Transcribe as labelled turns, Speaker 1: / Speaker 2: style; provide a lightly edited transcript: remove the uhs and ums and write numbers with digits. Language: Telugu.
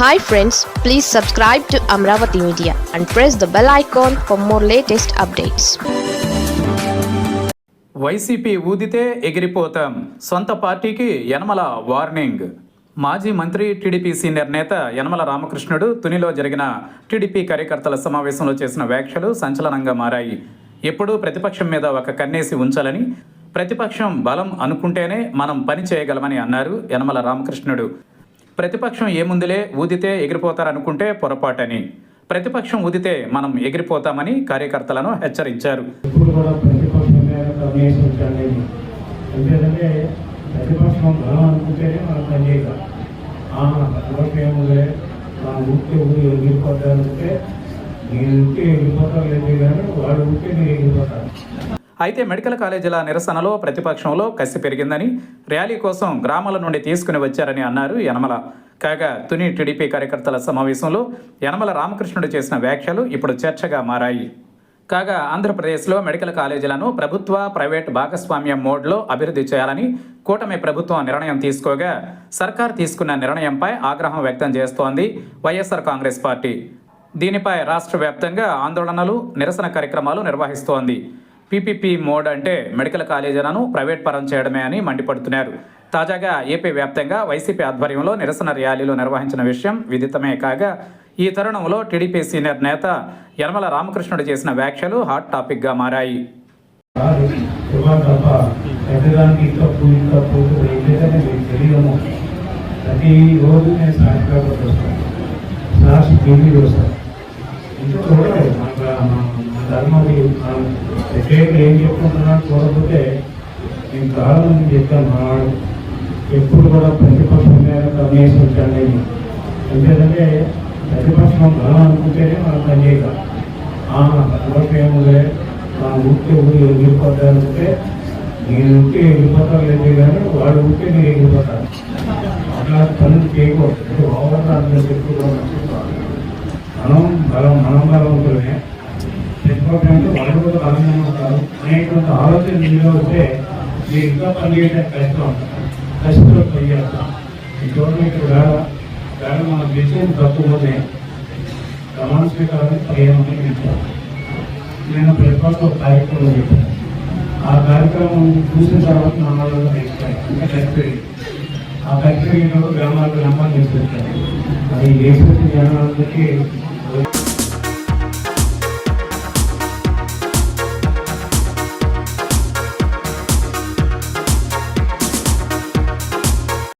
Speaker 1: Hi friends, please subscribe to Amravati Media and press the bell icon for more latest updates.
Speaker 2: YCP ఊదితే ఎగిరిపోతాం, సొంత పార్టీకి యనమల వార్నింగ్. మాజీ మంత్రి టీడీపీ సీనియర్ నేత యనమల రామకృష్ణుడు తునిలో జరిగిన టీడీపీ కార్యకర్తల సమావేశంలో చేసిన వ్యాఖ్యలు సంచలనంగా మారాయి. ఎప్పుడూ ప్రతిపక్షం మీద ఒక కన్నేసి ఉంచాలని, ప్రతిపక్షం బలం అనుకుంటేనే మనం పని చేయగలమని అన్నారు యనమల రామకృష్ణుడు. ప్రతిపక్షం ఏముందిలే, ఊదితే ఎగిరిపోతారనుకుంటే పొరపాటని, ప్రతిపక్షం ఊదితే మనం ఎగిరిపోతామని కార్యకర్తలను హెచ్చరించారు. అయితే మెడికల్ కాలేజీల నిరసనలో ప్రతిపక్షంలో కసి పెరిగిందని, ర్యాలీ కోసం గ్రామాల నుండి తీసుకుని వచ్చారని అన్నారు యనమల. కాగా తుని టీడీపీ కార్యకర్తల సమావేశంలో యనమల రామకృష్ణుడు చేసిన వ్యాఖ్యలు ఇప్పుడు చర్చగా మారాయి. కాగా ఆంధ్రప్రదేశ్లో మెడికల్ కాలేజీలను ప్రభుత్వ ప్రైవేట్ భాగస్వామ్యం మోడ్లో అభివృద్ధి చేయాలని కూటమి ప్రభుత్వం నిర్ణయం తీసుకోగా, సర్కార్ తీసుకున్న నిర్ణయంపై ఆగ్రహం వ్యక్తం చేస్తోంది వైఎస్ఆర్ కాంగ్రెస్ పార్టీ. దీనిపై రాష్ట్ర వ్యాప్తంగా ఆందోళనలు, నిరసన కార్యక్రమాలు నిర్వహిస్తోంది. పీపీపీ మోడ్ అంటే మెడికల్ కాలేజీలను ప్రైవేట్ పరం చేయడమే అని మండిపడుతున్నారు. తాజాగా ఏపీ వ్యాప్తంగా వైసీపీ ఆధ్వర్యంలో నిరసన ర్యాలీలు నిర్వహించిన విషయం విదితమే. కాగా ఈ తరుణంలో టీడీపీ సీనియర్ నేత యనమల రామకృష్ణుడు చేసిన వ్యాఖ్యలు హాట్ టాపిక్గా మారాయి.
Speaker 3: ఏం చెప్పుకుంటున్నాను చూడకపోతే నేను చాలా మంది చెప్పాను. మావాడు ఎప్పుడు కూడా ప్రతిపక్షం మీద కన్నేసి వచ్చాను. ఎందుకంటే ప్రతిపక్షం బలం అనుకుంటేనే మనం పనిచేయగలం. ఏముందే మన ఊరికే ఊరి ఎగిరిపోతారంటే నేను ఊరికే ఎగిరిపోతాను లేదు, కానీ వాడు ఊరికే నేను ఎగిరిపోతాను. అట్లాంటి పనులు చేయకూడదు. ఓవర్ చెప్పుకోవడం మనం బలవంతులమే, ప్రతిపక్షంలో వాళ్ళు కూడా బలంగా ఉంటారు అనేటువంటి ఆలోచన నీలో వస్తే మీరు ఇంకా పనిచేయడం కష్టం ఉంటుంది. కష్టంలో పనిచేస్తాం. ఈ గవర్నమెంట్ వేళ మనం గెలిచేది తక్కువనే ప్రమాణ స్వీకారాన్ని 15 మంది ఇచ్చారు. నేను ప్రతిపక్ష కార్యక్రమం చెప్పాను. ఆ కార్యక్రమం చూసిన తర్వాత నా వాళ్ళు నేర్చుకోవాలి. ఇంకా ఫ్యాక్టరీ, ఆ ఫ్యాక్టరీలో గ్రామాలకు గ్రామాలు తీసుకొచ్చారు. అది దేశ జనాలకి